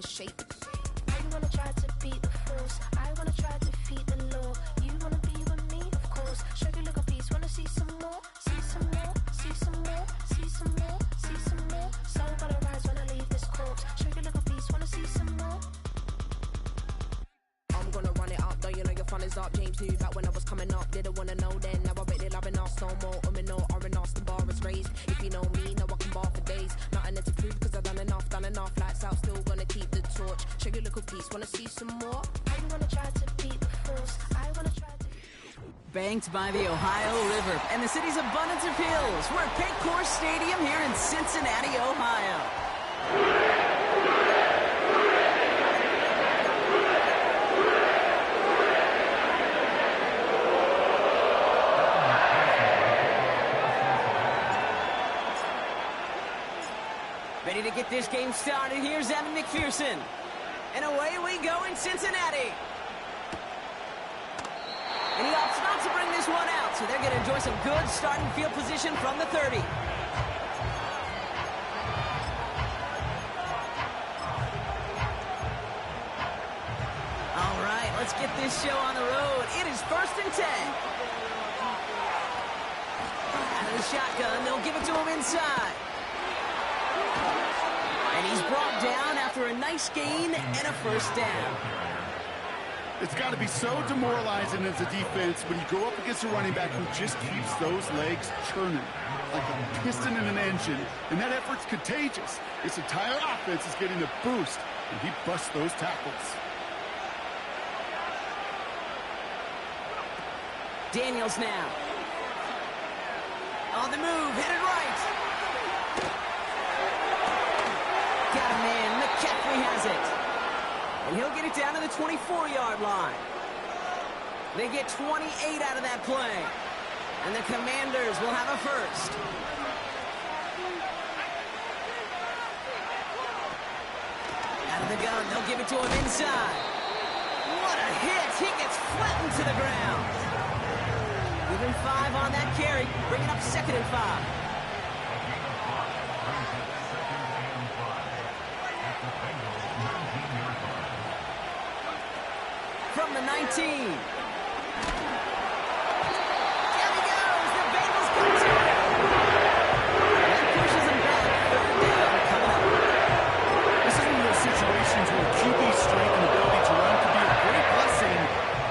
this shape. You wanna try to beat the force, I wanna try to defeat the law. You wanna be with me, of course. Show you look a piece, wanna see some more, see some more, see some more, see some more, see some more. Soul gonna rise when I leave this corpse. Show you look a piece, wanna see some more. I'm gonna run it up, though you know your fun is up. James knew back when I was coming up, didn't wanna know then. Now I bet they're loving us no more. No, R&R's, the bar is raised. If you know me, now I can bar for days. Nothing left to prove, cause I've done enough. Lights out, still gonna keep the torch. Show you little piece, wanna see some more? You wanna try to beat the force, I wanna try to... Banked by the Ohio River and the city's abundance of hills. We're at Pay Course Stadium here in Cincinnati, Ohio. Ready to get this game started. Here's Evan McPherson. And away we go in Cincinnati. And he opts not to bring this one out, so they're going to enjoy some good starting field position from the 30. All right, let's get this show on the road. It is 1st and 10. Out of the shotgun, they'll give it to him inside. And he's brought down after a nice gain and a first down. It's got to be so demoralizing as a defense when you go up against a running back who just keeps those legs churning like a piston in an engine, and that effort's contagious. This entire offense is getting a boost, and he busts those tackles. Daniels now. On the move, headed right. Got a man, McCaffrey has it. And he'll get it down to the 24-yard line. They get 28 out of that play. And the Commanders will have a first. Out of the gun, they'll give it to him inside. What a hit! He gets flattened to the ground. Give him 5 on that carry, bringing up 2nd and 5. From the 19. There he goes. The Bengals come to it. That pushes him back. 3rd down coming up. This is one of those situations where QB's strength and ability to run can be a great blessing,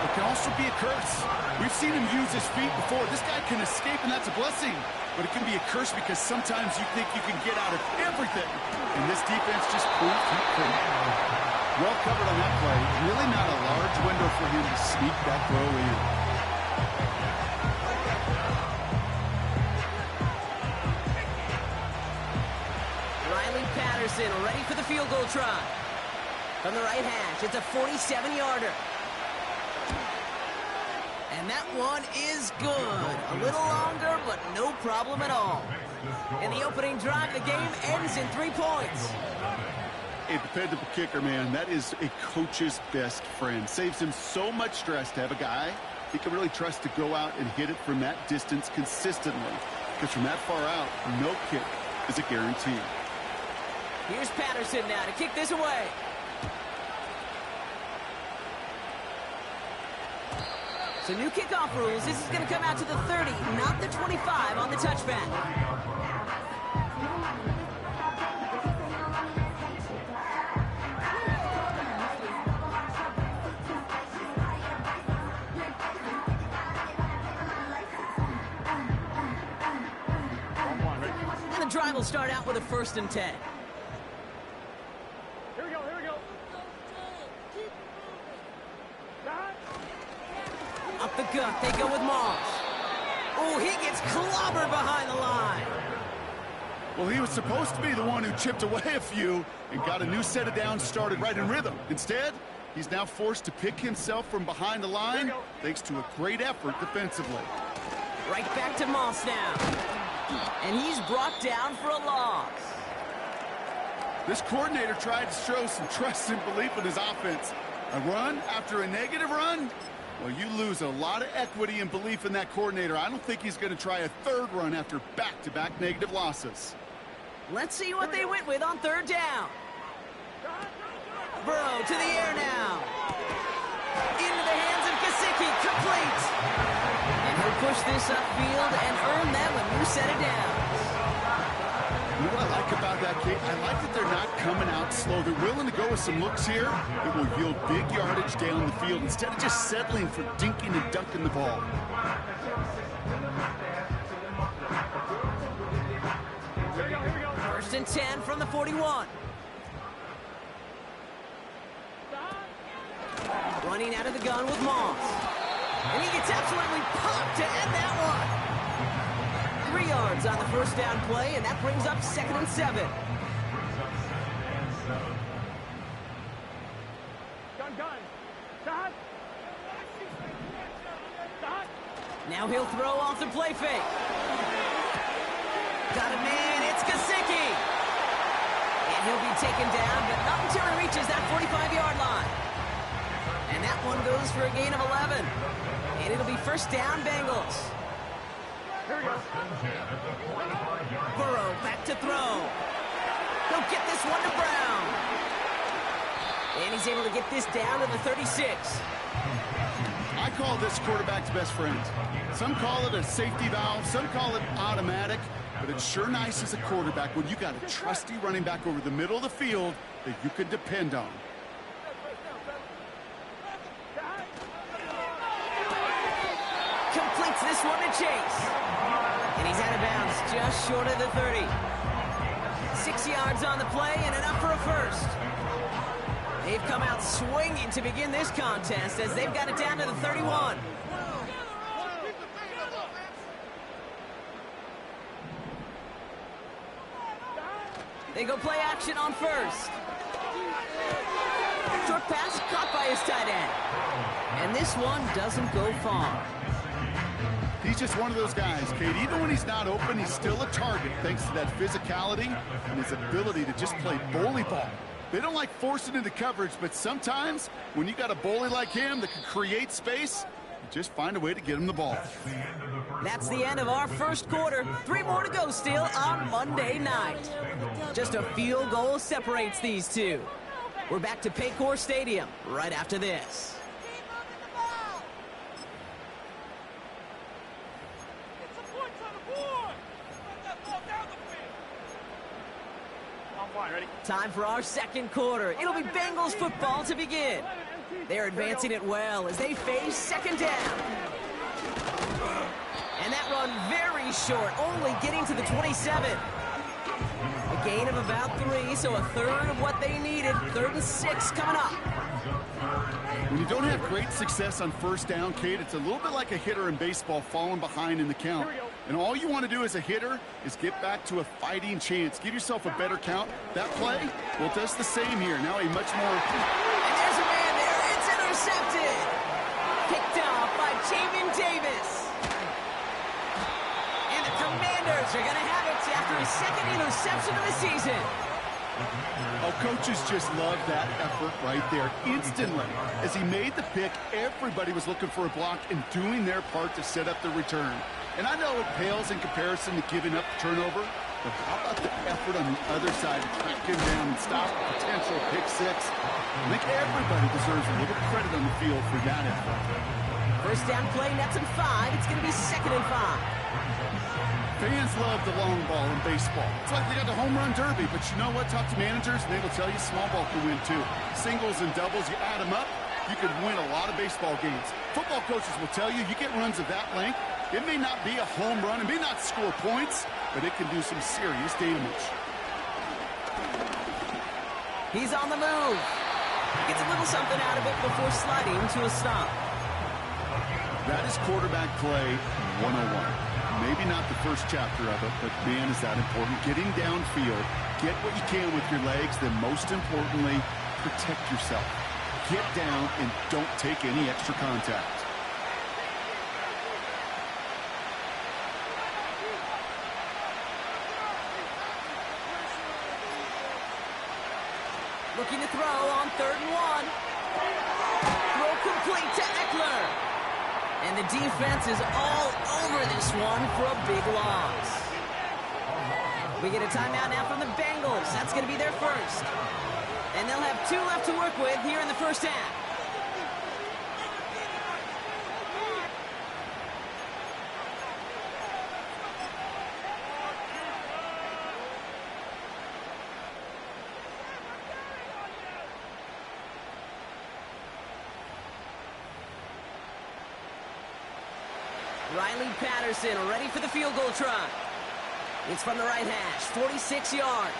but can also be a curse. We've seen him use his feet before. This guy can escape, and that's a blessing. But it can be a curse because sometimes you think you can get out of everything. And this defense just proved he couldn't. Well covered on that play. Really not a large window for him to sneak that throw in. Riley Patterson ready for the field goal try. From the right hash, it's a 47-yarder. And that one is good. A little longer, but no problem at all. And the opening drive of the game ends in 3 points. A dependable kicker, man. That is a coach's best friend. Saves him so much stress to have a guy he can really trust to go out and hit it from that distance consistently. Because from that far out, no kick is a guarantee. Here's Patterson now to kick this away. So new kickoff rules. This is going to come out to the 30, not the 25 on the touchback. Drive will start out with a 1st and 10. Here we go. Up the gut, they go with Moss. Oh, he gets clobbered behind the line. Well, he was supposed to be the one who chipped away a few and got a new set of downs started right in rhythm. Instead, he's now forced to pick himself from behind the line thanks to a great effort defensively. Right back to Moss now. And he's brought down for a loss. This coordinator tried to show some trust and belief in his offense. A run after a negative run? Well, you lose a lot of equity and belief in that coordinator. I don't think he's going to try a 3rd run after back-to-back negative losses. Let's see what they went with on 3rd down. Burrow to the air now. Into the hands of Gesicki, complete. And he'll push this upfield and earn them a new set of downs. You know what I like about that, Kate? I like that they're not coming out slow. They're willing to go with some looks here that will yield big yardage down the field instead of just settling for dinking and dunking the ball. First and 10 from the 41. Running out of the gun with Moss. And he gets absolutely popped to end that one. 3 yards on the first down play, and that brings up 2nd and 7. Now he'll throw off the play fake. Got a man, it's Gesicki. And he'll be taken down, but not until he reaches that 45-yard line. And that one goes for a gain of 11. And it'll be first down, Bengals. Here we go. Burrow back to throw. He'll get this one to Brown. And he's able to get this down to the 36. I call this quarterback's best friend. Some call it a safety valve, some call it automatic, but it's sure nice as a quarterback when you got a trusty running back over the middle of the field that you can depend on. Completes this one to Chase. And he's out of bounds just short of the 30. 6 yards on the play and enough for a first. They've come out swinging to begin this contest as they've got it down to the 31. They go play action on first. Short pass caught by his tight end. And this one doesn't go far. He's just one of those guys, Kate. Even when he's not open, he's still a target thanks to that physicality and his ability to just play bully ball. They don't like forcing into coverage, but sometimes when you got a bully like him that can create space, you just find a way to get him the ball. That's the end of our first quarter. 3 more to go still on Monday night. Just a field goal separates these two. We're back to Paycor Stadium right after this. Time for our second quarter. It'll be Bengals football to begin. They're advancing it well as they face second down. And that run very short, only getting to the 27. A gain of about 3, so a third of what they needed. 3rd and 6 coming up. When you don't have great success on first down, Kate, it's a little bit like a hitter in baseball falling behind in the count. And all you want to do as a hitter is get back to a fighting chance. Give yourself a better count. That play, well, does the same here. Now a much more... And there's a man there. It's intercepted. Picked off by Jamin Davis. And the Commanders are going to have it after his 2nd interception of the season. Oh, coaches just love that effort right there. Instantly, as he made the pick, everybody was looking for a block and doing their part to set up the return. And I know it pales in comparison to giving up the turnover, but how about the effort on the other side to track him down and stop a potential pick 6? I think everybody deserves a little credit on the field for that effort. First down play, nets and 5. It's going to be 2nd and 5. Fans love the long ball in baseball. It's like they got the home run derby, but you know what? Talk to managers, and they will tell you small ball can win too. Singles and doubles, you add them up, you could win a lot of baseball games. Football coaches will tell you get runs of that length. It may not be a home run, it may not score points, but it can do some serious damage. He's on the move. Gets a little something out of it before sliding to a stop. That is quarterback play 101. Maybe not the first chapter of it, but man, is that important. Getting downfield, get what you can with your legs, then most importantly, protect yourself. Get down and don't take any extra contact. Looking to throw on 3rd and 1. Throw complete to Eckler. And the defense is all over this one for a big loss. We get a timeout now from the Bengals. That's going to be their first. And they'll have 2 left to work with here in the first half. Riley Patterson ready for the field goal try. It's from the right hash, 46 yards.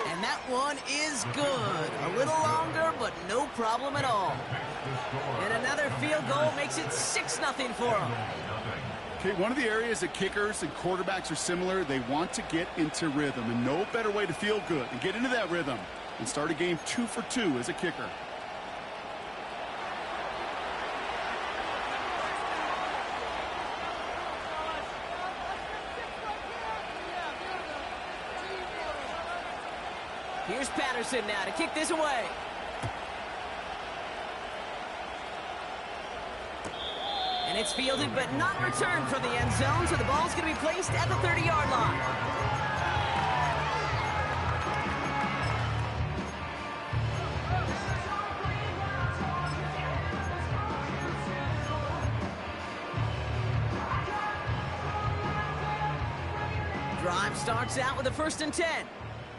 And that one is good. A little longer, but no problem at all. And another field goal makes it 6-0 for them. Okay, one of the areas that kickers and quarterbacks are similar, they want to get into rhythm. And no better way to feel good and get into that rhythm and start a game 2 for 2 as a kicker. Here's Patterson now to kick this away. And it's fielded but not returned from the end zone, so the ball's going to be placed at the 30-yard line. Drive starts out with a 1st and 10.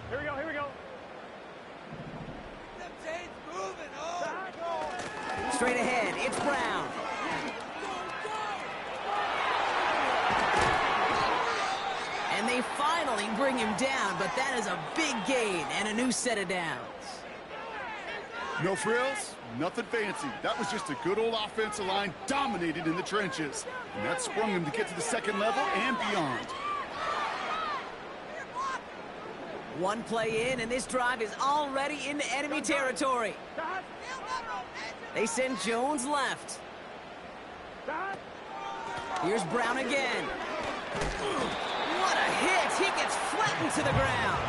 Here we go, here we go. Straight ahead, it's Brown. And they finally bring him down, but that is a big gain and a new set of downs. No frills, nothing fancy. That was just a good old offensive line dominated in the trenches. And that sprung him to get to the second level and beyond. One play in, and this drive is already into enemy territory. They send Jones left. Here's Brown again. What a hit! He gets flattened to the ground.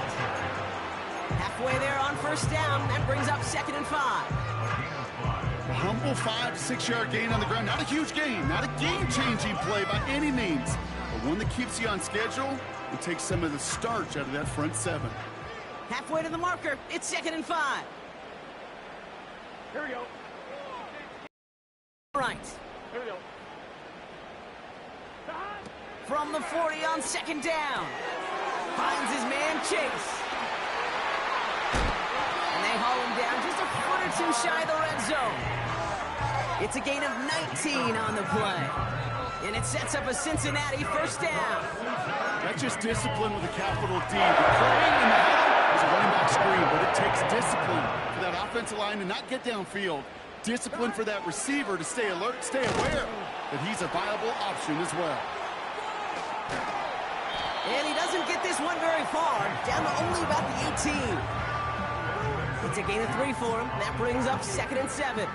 Halfway there on 1st down. That brings up 2nd and 5. A humble 5 to 6 yard gain on the ground. Not a huge gain, not a game-changing play by any means, but one that keeps you on schedule and takes some of the starch out of that front 7. Halfway to the marker. It's 2nd and 5. Here we go. Right. Here we go. From the 40 on 2nd down. Finds his man Chase. And they haul him down just a foot or 2 shy of the red zone. It's a gain of 19 on the play. And it sets up a Cincinnati 1st down. That's just discipline with a capital D. The play in the huddle is a running back screen, but it takes discipline for that offensive line to not get downfield. Discipline for that receiver to stay alert, stay aware that he's a viable option as well. And he doesn't get this one very far, down to only about the 18. It's a gain of 3 for him. That brings up 2nd and 7.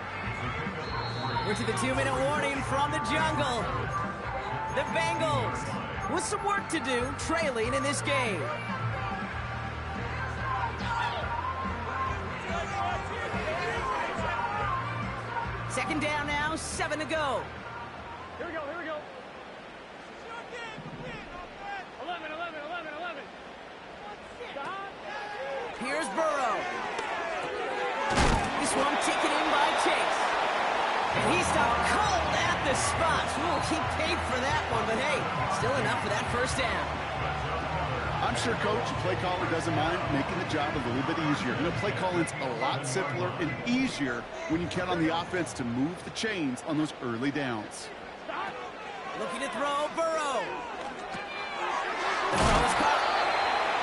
We're to the 2-minute warning from the jungle. The Bengals with some work to do, trailing in this game. Second down now, 7 to go. Here we go, here we go. 11. Here's Burrow. This one taken in by Chase. And he stopped cold at the spot. Ooh, he paid for that one, but hey, still enough for that 1st down. I'm sure coach and play caller doesn't mind making the job a little bit easier. You know, play calling's a lot simpler and easier when you count on the offense to move the chains on those early downs. Looking to throw, Burrow. The throw is caught.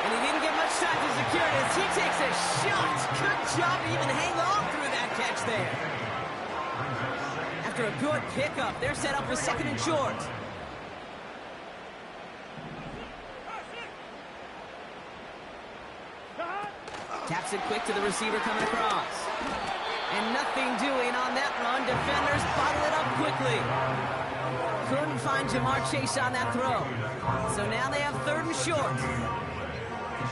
And he didn't get much time to secure it as he takes a shot. Good job to even hang on through that catch there. After a good pickup, they're set up for 2nd and short. Taps it quick to the receiver coming across. And nothing doing on that run. Defenders bottle it up quickly. Couldn't find Jamar Chase on that throw. So now they have 3rd and short.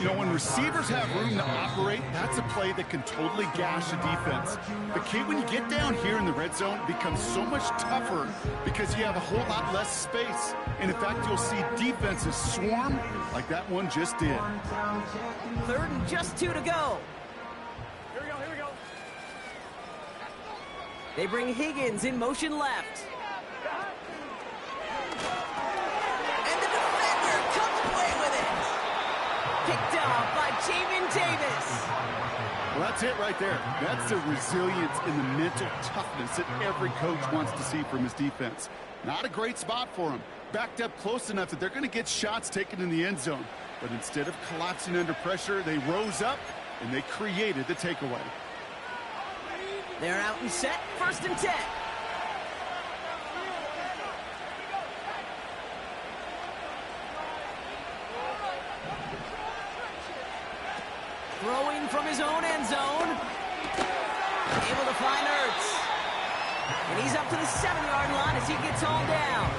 You know, when receivers have room to operate, that's a play that can totally gash a defense. But, Kate, when you get down here in the red zone, it becomes so much tougher because you have a whole lot less space. And, in fact, you'll see defenses swarm like that one just did. 3rd and just 2 to go. Here we go, here we go. They bring Higgins in motion left. And the defender comes away with it. Picked off by Jamin Davis. Well, that's it right there. That's the resilience and the mental toughness that every coach wants to see from his defense. Not a great spot for him. Backed up close enough that they're going to get shots taken in the end zone. But instead of collapsing under pressure, they rose up and they created the takeaway. They're out and set. 1st and 10. Throwing from his own end zone. Able to find Ertz. And he's up to the 7-yard line as he gets hauled down.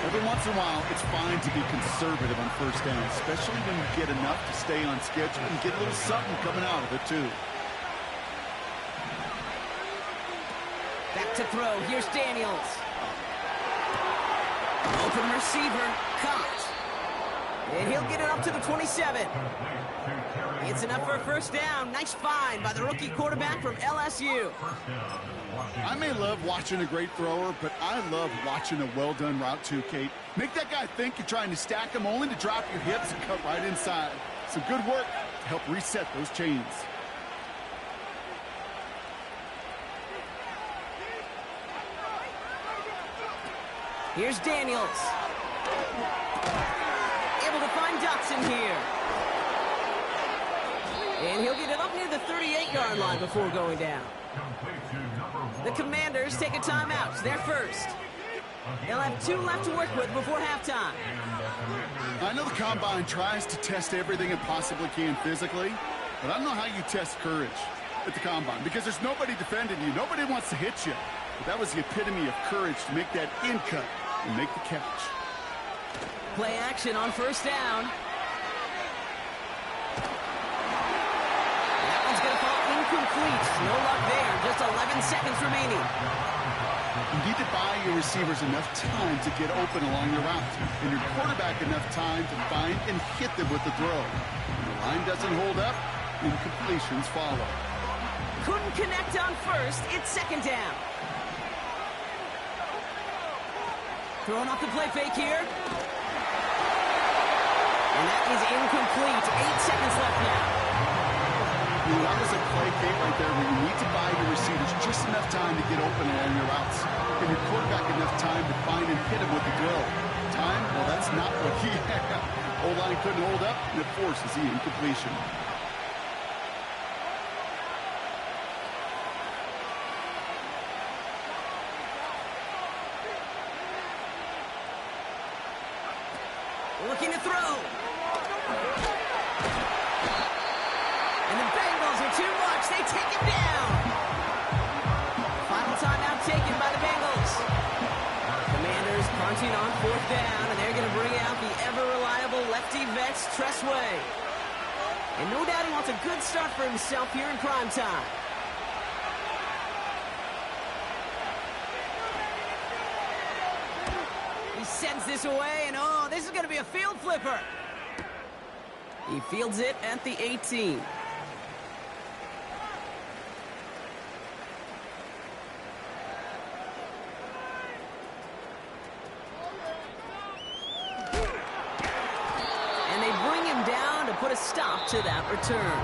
Every once in a while, it's fine to be conservative on 1st down, especially when you get enough to stay on schedule and get a little something coming out of it, too. Back to throw. Here's Daniels. Open receiver. Caught. And he'll get it up to the 27. It's enough for a 1st down. Nice find by the rookie quarterback from LSU. I may love watching a great thrower, but I love watching a well-done route too, Kate. Make that guy think you're trying to stack him only to drop your hips and cut right inside. Some good work to help reset those chains. Here's Daniels. Able to find Dotson here. And he'll get it up near the 38-yard line before going down. The Commanders take a timeout. They're first. They'll have 2 left to work with before halftime. I know the Combine tries to test everything it possibly can physically, but I don't know how you test courage at the Combine because there's nobody defending you. Nobody wants to hit you. But that was the epitome of courage to make that in cut and make the catch. Play action on 1st down. That one's going to fall incomplete. No luck there. Just 11 seconds remaining. You need to buy your receivers enough time to get open along the route, and your quarterback enough time to find and hit them with the throw. When the line doesn't hold up, incompletions follow. Couldn't connect on 1st. It's 2nd down. Throwing off the play fake here. And that is incomplete. 8 seconds left now. That is a play, Kate, right there where you need to buy your receivers just enough time to get open along your routes. And your quarterback enough time to find and hit him with the throw. Time? Well, that's not what he had. O-line couldn't hold up, and it forces the incompletion. Looking to throw. And the Bengals are too much. They take him down. Final timeout taken by the Bengals. Commanders punching on 4th down, and they're going to bring out the ever-reliable lefty vets, Tressway. And no doubt he wants a good start for himself here in prime time. Sends this away, and oh, this is going to be a field flipper. He fields it at the 18. And they bring him down to put a stop to that return.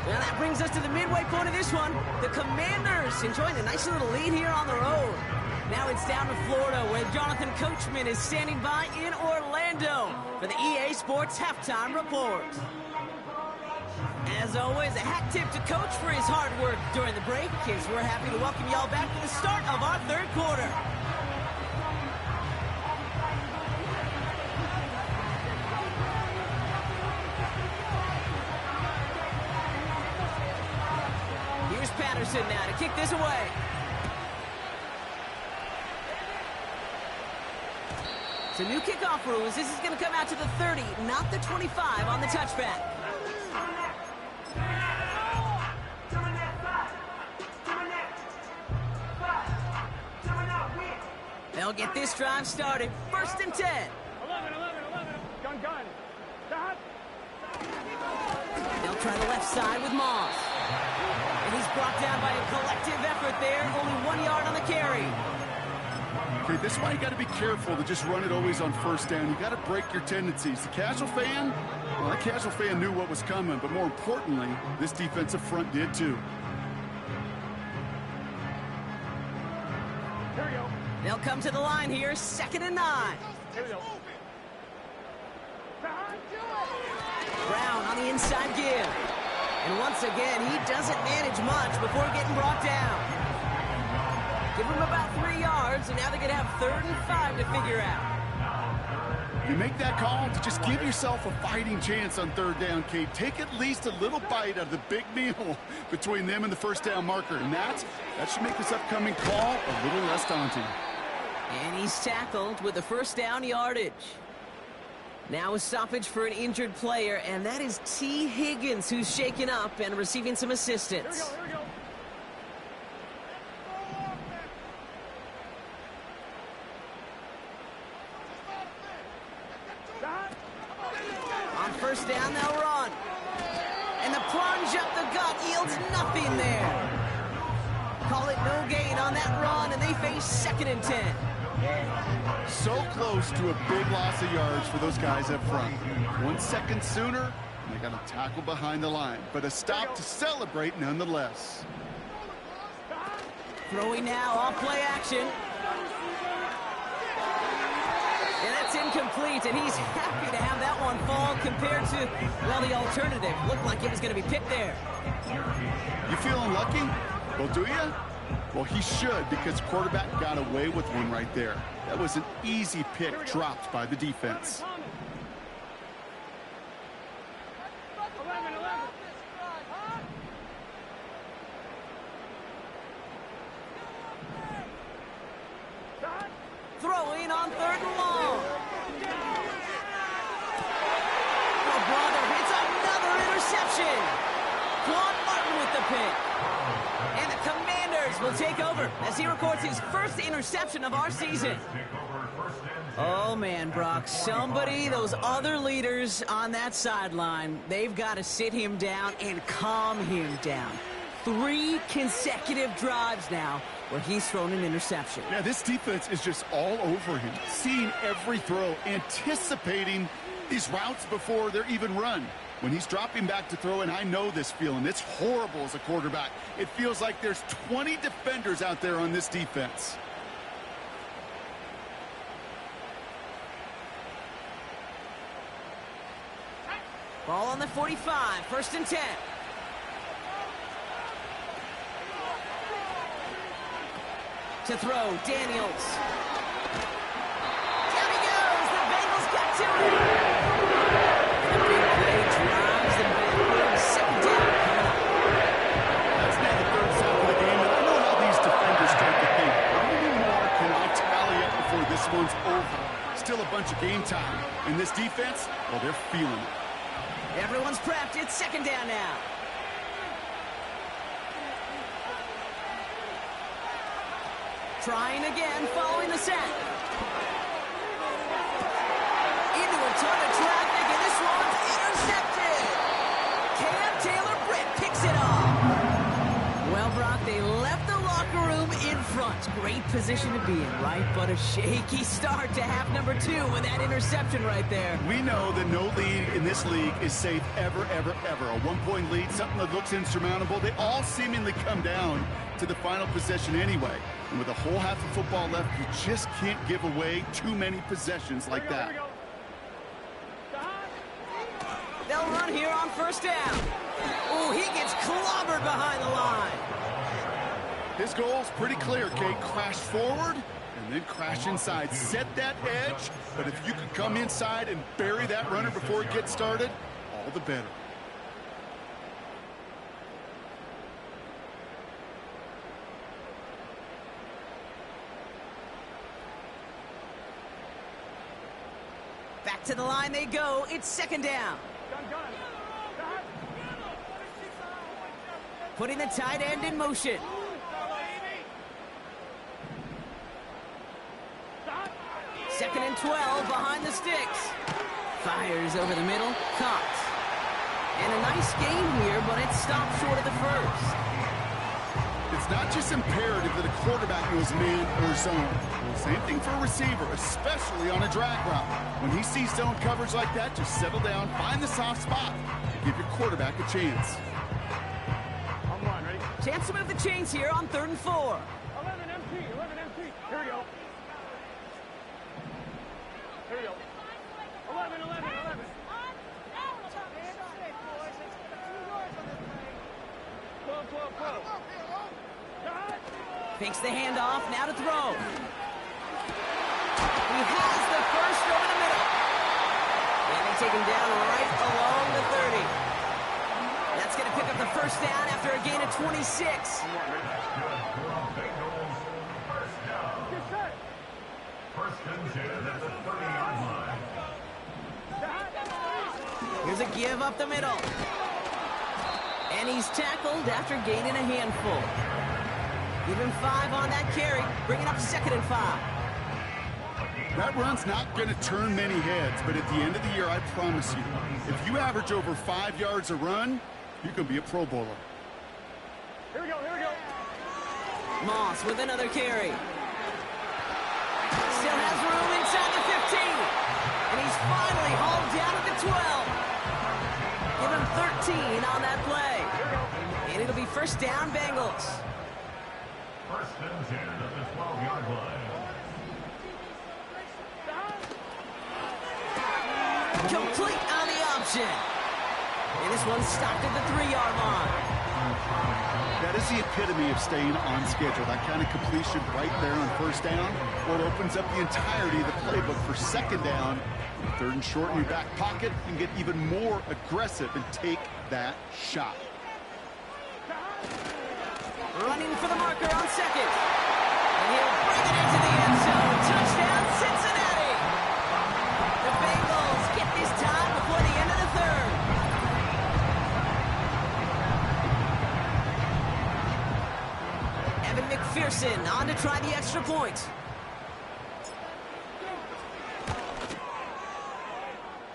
Now that brings us to the midway point of this one. The Commanders enjoying a nice little lead here on the road. Now it's down to Florida, where Jonathan Coachman is standing by in Orlando for the EA Sports Halftime Report. As always, a hat tip to Coach for his hard work during the break, as we're happy to welcome y'all back for the start of our 3rd quarter. Here's Patterson now to kick this away. So new kickoff rules. This is going to come out to the 30, not the 25 on the touchback. They'll get this drive started. 1st and 10. 11. Gun. Stop. They'll try the left side with Moss. And he's brought down by a collective effort there. Only 1 yard on the carry. Okay, this is why you got to be careful to just run it always on 1st down. You got to break your tendencies. The casual fan, well, that casual fan knew what was coming, but more importantly, this defensive front did too. Here we go. They'll come to the line here. 2nd and 9. Here we go. Brown on the inside give. And once again, he doesn't manage much before getting brought down. Give him about 3 yards, and now they're going to have 3rd and 5 to figure out. You make that call to just give yourself a fighting chance on 3rd down, Kate. Take at least a little bite out of the big meal between them and the 1st down marker. And that should make this upcoming call a little less daunting. And he's tackled with the 1st down yardage. Now a stoppage for an injured player, and that is T. Higgins, who's shaken up and receiving some assistance. Here we go. On 1st down, they'll run. And the plunge up the gut yields nothing there. Call it no gain on that run, and they face 2nd and 10. So close to a big loss of yards for those guys up front. 1 second sooner, and they got a tackle behind the line. But a stop to celebrate nonetheless. Throwing now, off play action. And that's incomplete, and he's happy to have that one fall compared to, well, the alternative. Looked like it was going to be picked there. You feeling lucky? Well, do you? Well, he should, because quarterback got away with one right there. That was an easy pick dropped by the defense. 11. Throwing on 3rd and long. Oh, brother, it's another interception. Quan Martin with the pick. And the Commanders will take over as he records his 1st interception of our season. Oh, man, Brock, those other leaders on that sideline, they've got to sit him down and calm him down. 3 consecutive drives now where he's thrown an interception. Yeah, this defense is just all over him, seeing every throw, anticipating these routes before they're even run. When he's dropping back to throw, and I know this feeling, it's horrible as a quarterback. It feels like there's 20 defenders out there on this defense. Ball on the 45, 1st and 10. To throw, Daniels. Down he goes. The Bengals got to him. And the big play drives them backward. 2nd down. That's now the 3rd sack of the game, and I know how these defenders start to think. How many more can I tally up before this one's over? Still a bunch of game time. And this defense, well, they're feeling it. Everyone's prepped. It's 2nd down now. Trying again, following the sack. Into a ton of traffic, and this one's intercepted. Cam Taylor-Britt picks it off. Well, Brock, they left the locker room in front. Great position to be in, right? But a shaky start to half number 2 with that interception right there. We know that no lead in this league is safe ever, ever, ever. A 1-point lead, something that looks insurmountable. They all seemingly come down to the final possession anyway. And with a whole half of football left, you just can't give away too many possessions like that. They'll run here on 1st down. Oh, he gets clobbered behind the line. His goal's pretty clear, Kate. Crash forward and then crash inside. Set that edge, but if you can come inside and bury that runner before it gets started, all the better. To the line they go. It's second down. Gun. Putting the tight end in motion. Second and 12 behind the sticks. Fires over the middle. Caught. And a nice game here, but it stopped short of the first. It's not just imperative that a quarterback knows man or zone. Same thing for a receiver, especially on a drag route. When he sees zone coverage like that, just settle down, find the soft spot, and give your quarterback a chance. I'm one, ready? Chance to move the chains here on 3rd and 4. 11 MT. Here we go. 11. 12. Fakes the handoff, now to throw. He has the first over the middle. And they take him down right along the 30. That's going to pick up the first down after a gain of 26. Here's a give up the middle. And he's tackled after gaining a handful. Give him 5 on that carry, bringing up 2nd and 5. That run's not going to turn many heads, but at the end of the year, I promise you, if you average over 5 yards a run, you can be a Pro Bowler. Here we go. Moss with another carry. Still has room inside the 15. And he's finally hauled down at the 12. Give him 13 on that play. And it'll be first down, Bengals. First and 10 at the 12-yard line. Complete on the option. And this one's stopped at the 3-yard line. That is the epitome of staying on schedule. That kind of completion right there on first down, what opens up the entirety of the playbook for second down. 3rd and short in your back pocket, and get even more aggressive and take that shot. Running for the marker on second. And he'll bring it into the end zone. Touchdown, Cincinnati. The Bengals get this time before the end of the 3rd. Evan McPherson on to try the extra point.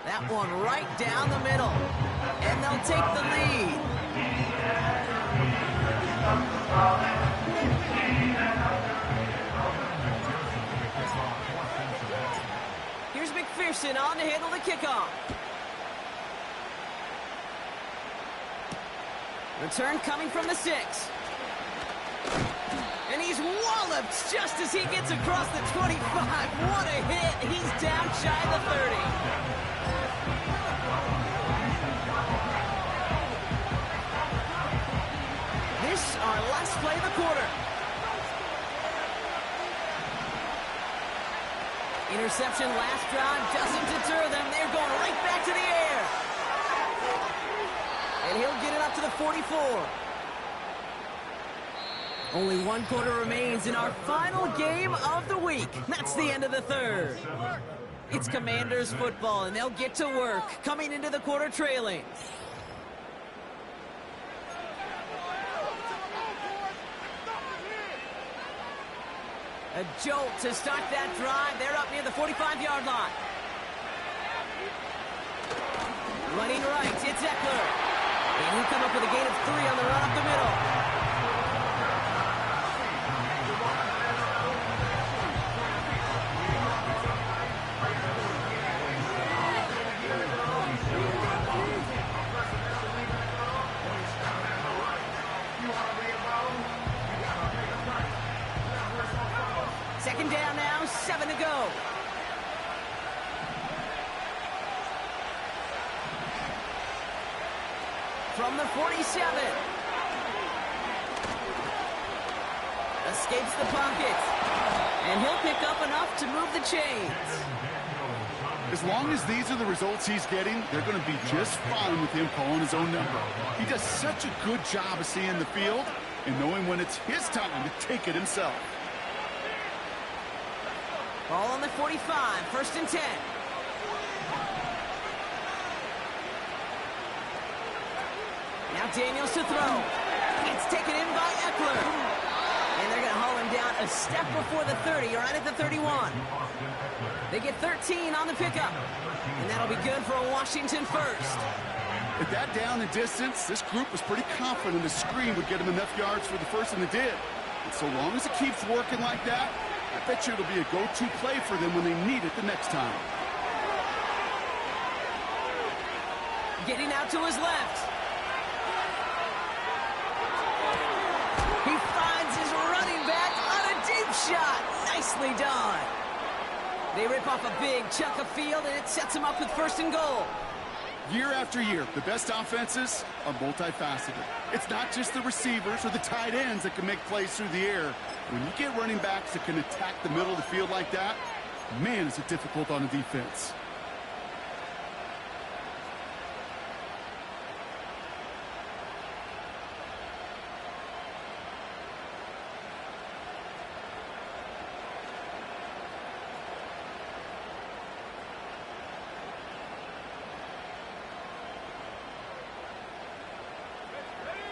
That one right down the middle. And they'll take the lead. Here's McPherson on to handle the kickoff. Return coming from the 6. And he's walloped just as he gets across the 25. What a hit. He's down shy of the 30. This our last play of the quarter. Interception last drive doesn't deter them. They're going right back to the air. And he'll get it up to the 44. Only 1 quarter remains in our final game of the week. That's the end of the 3rd. It's Commanders football, and they'll get to work, coming into the quarter trailing. A jolt to start that drive. They're up near the 45-yard line. Running right, it's Eckler. And he'll come up with a gain of 3 on the run up the middle. Second down now, 7 to go. From the 47. Escapes the pocket. And he'll pick up enough to move the chains. As long as these are the results he's getting, they're going to be just fine with him calling his own number. He does such a good job of seeing the field and knowing when it's his time to take it himself. Ball on the 45, 1st and 10. Now Daniels to throw. It's taken in by Eckler. And they're going to haul him down a step before the 30, right at the 31. They get 13 on the pickup. And that'll be good for a Washington first. At that down and distance, this group was pretty confident the screen would get them enough yards for the first, and it did. And so long as it keeps working like that, I bet you it'll be a go-to play for them when they need it the next time. Getting out to his left. He finds his running back on a deep shot. Nicely done. They rip off a big chunk of field, and it sets him up with 1st and goal. Year after year, the best offenses are multifaceted. It's not just the receivers or the tight ends that can make plays through the air. When you get running backs that can attack the middle of the field like that, man, is it difficult on a defense.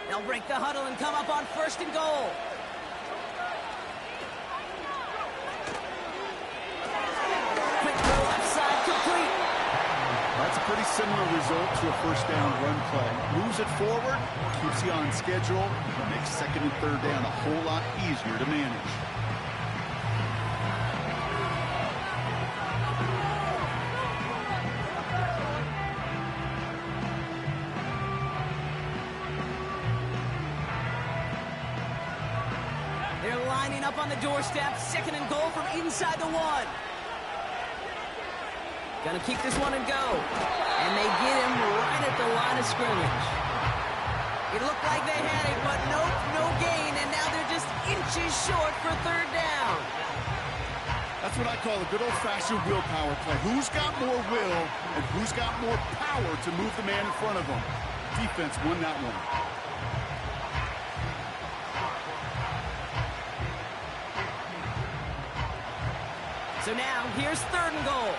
They'll break the huddle and come up on 1st and goal. Quick throw left side, complete. That's a pretty similar result to a 1st down run play. Moves it forward, keeps you on schedule, makes 2nd and 3rd down a whole lot easier to manage. They're lining up on the doorstep. 2nd and goal from inside the 1. Gonna keep this one and go. And they get him right at the line of scrimmage. It looked like they had it, but nope, no gain. And now they're just inches short for 3rd down. That's what I call a good old-fashioned willpower play. Who's got more will and who's got more power to move the man in front of them? Defense won that one. So now, here's 3rd and goal.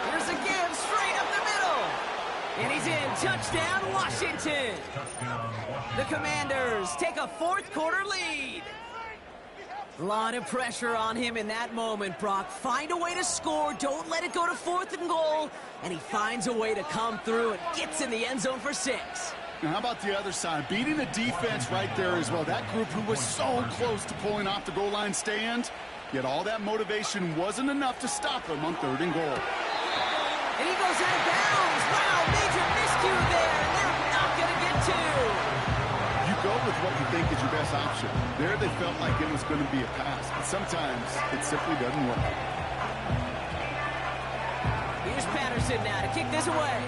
Here's a give straight up the middle. And he's in. Touchdown, Washington. The Commanders take a 4th quarter lead. A lot of pressure on him in that moment, Brock. Find a way to score. Don't let it go to 4th and goal. And he finds a way to come through and gets in the end zone for 6. And how about the other side? Beating the defense right there as well. That group who was so close to pulling off the goal line stand, yet all that motivation wasn't enough to stop him on 3rd and goal. And he goes out of bounds. Wow, major miscue there, and they're not going to get 2. You go with what you think is your best option. There they felt like it was going to be a pass, but sometimes it simply doesn't work. Here's Patterson now to kick this away.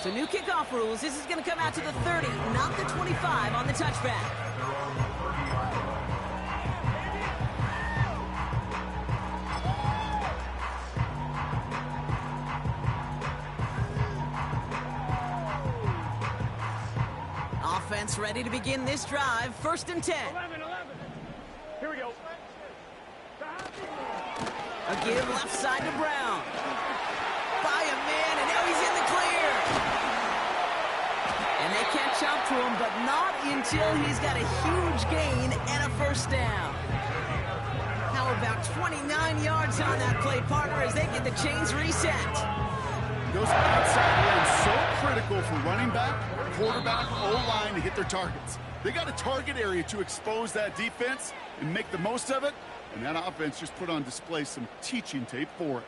So new kickoff rules. This is going to come out to the 30, not the 25 on the touchback. Offense ready to begin this drive. 1st and 10. 11. Here we go. A give left side to Brown. By a man, and now he's in the clear. And they catch up to him, but not until he's got a huge gain and a 1st down. How about 29 yards on that play, partner, as they get the chains reset. Those outside runs so critical for running back, quarterback, O-line to hit their targets. They got a target area to expose that defense and make the most of it, and that offense just put on display some teaching tape for it.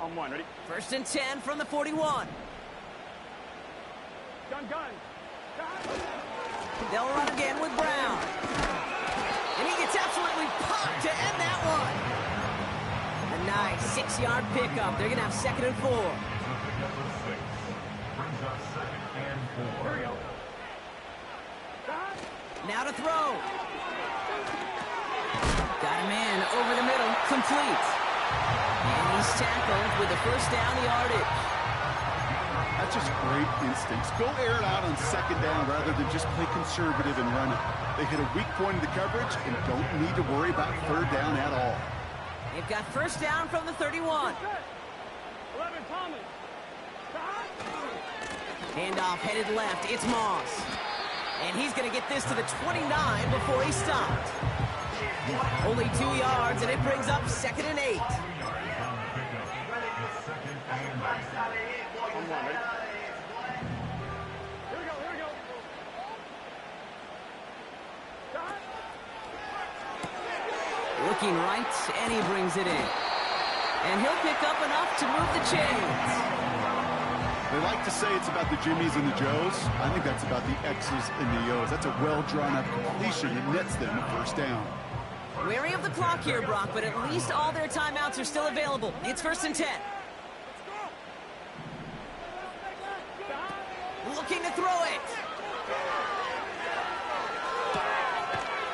On 1, ready? 1st and 10 from the 41. Gun. They'll run again with Brown. And he gets absolutely popped to end that one. A nice 6-yard pickup. They're going to have 2nd and 4. Here we go. Now to throw. Got a man over the middle. Complete. And he's tackled with the 1st down yardage. That's just great instincts. Go air it out on 2nd down rather than just play conservative and run it. They hit a weak point in the coverage and don't need to worry about third down at all. They've got first down from the 31. 11, Thomas. Handoff headed left. It's Moss. And he's going to get this to the 29 before he stopped. Only 2 yards, and it brings up 2nd and 8. Looking right, and he brings it in. And he'll pick up enough to move the chains. They like to say it's about the Jimmies and the Joes. I think that's about the X's and the O's. That's a well-drawn-up completion that nets them a first down. Wary of the clock here, Brock, but at least all their timeouts are still available. It's 1st and 10. Looking to throw it.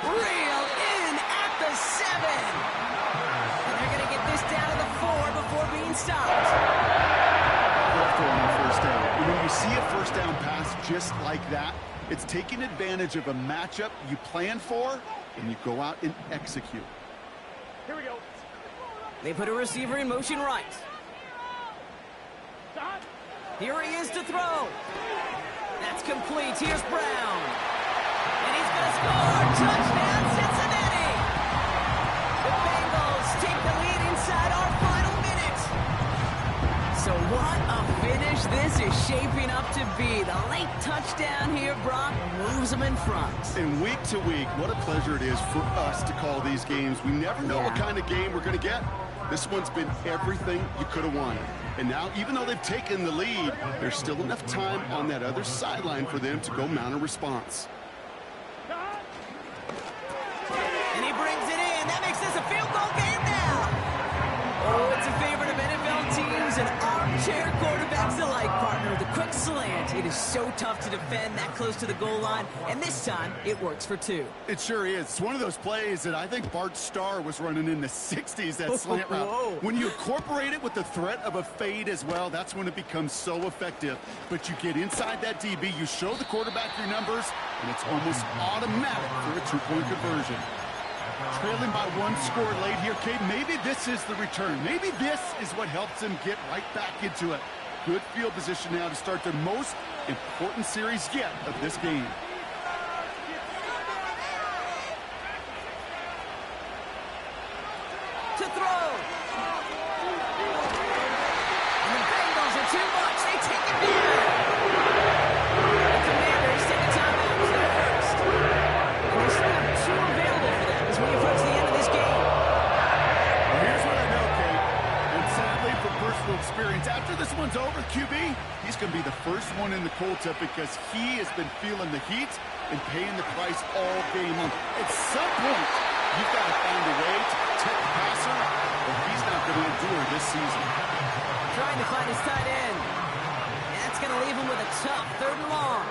Reeled in at the 7. And they're going to get this down to the 4 before being stopped. First down. When you see a first down pass just like that, it's taking advantage of a matchup you plan for, and you go out and execute. Here we go. They put a receiver in motion right. Stop. Here he is to throw. That's complete. Here's Brown. And he's going to score. Touchdown, Cincinnati. The Bengals take the lead inside our final minute. So what a finish this is shaping up to be. The late touchdown here, Brock, moves them in front. And week to week, what a pleasure it is for us to call these games. We never know what kind of game we're going to get. This one's been everything you could have wanted. And now, even though they've taken the lead, there's still enough time on that other sideline for them to go mount a response. And he brings it in. That makes this a field goal game now. Oh, it's a favorite of NFL teams and armchair quarterbacks alike, partner. The quick slant. It is so tough to defend that close to the goal line, and this time it works for 2. It sure is. It's one of those plays that I think Bart Starr was running in the 60s, that slant route. Whoa. When you incorporate it with the threat of a fade as well, that's when it becomes so effective. But you get inside that DB, you show the quarterback your numbers, and it's almost automatic for a 2-point conversion. Trailing by 1 score late here, Kate. Maybe this is the return. Maybe this is what helps them get right back into it. Good field position now to start their most important series yet of this game. To throw. And the Bengals are too much. They take it back. The Commanders take a timeout. It's their first. And they still have 2 available for them as we approach the end of this game. Well, here's what I know, Kate. And sadly, from personal experience, after this one's over, QB, he's going to be the first one in the cold tub because he has been feeling the heat and paying the price all game long. At some point, you've got to find a way to protect the passer, or he's not going to endure this season. Trying to find his tight end. That's going to leave him with a tough 3rd and long.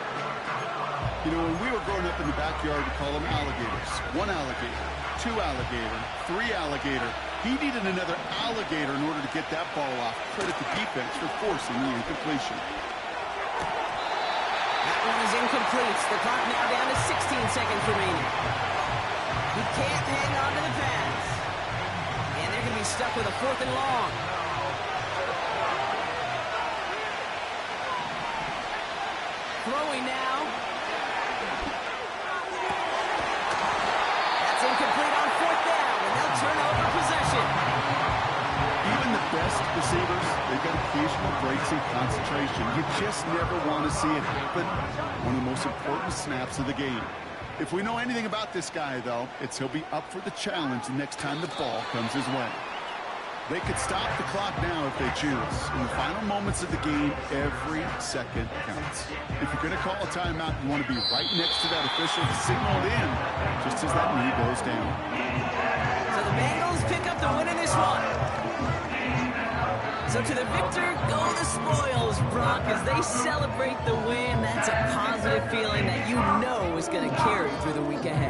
You know, when we were growing up in the backyard, we call them alligators. 1 alligator, 2 alligator, 3 alligator. He needed another alligator in order to get that ball off. Credit the defense for forcing the incompletion. That one is incomplete. The clock now down to 16 seconds remaining. He can't hang on to the pass. And they're going to be stuck with a 4th and long. Throwing now. That's incomplete on 4th down, and they'll turn over possession. Even the best receivers, they've got occasional breaks in concentration. You just never want to see it happen. One of the most important snaps of the game. If we know anything about this guy, though, it's he'll be up for the challenge the next time the ball comes his way. They could stop the clock now if they choose. In the final moments of the game, every second counts. If you're going to call a timeout, you want to be right next to that official to signal it in just as that knee goes down. So the Bengals pick up the win in this one. So to the victor go the spoils, Brock, as they celebrate the win. That's a positive feeling that you know is going to carry through the week ahead.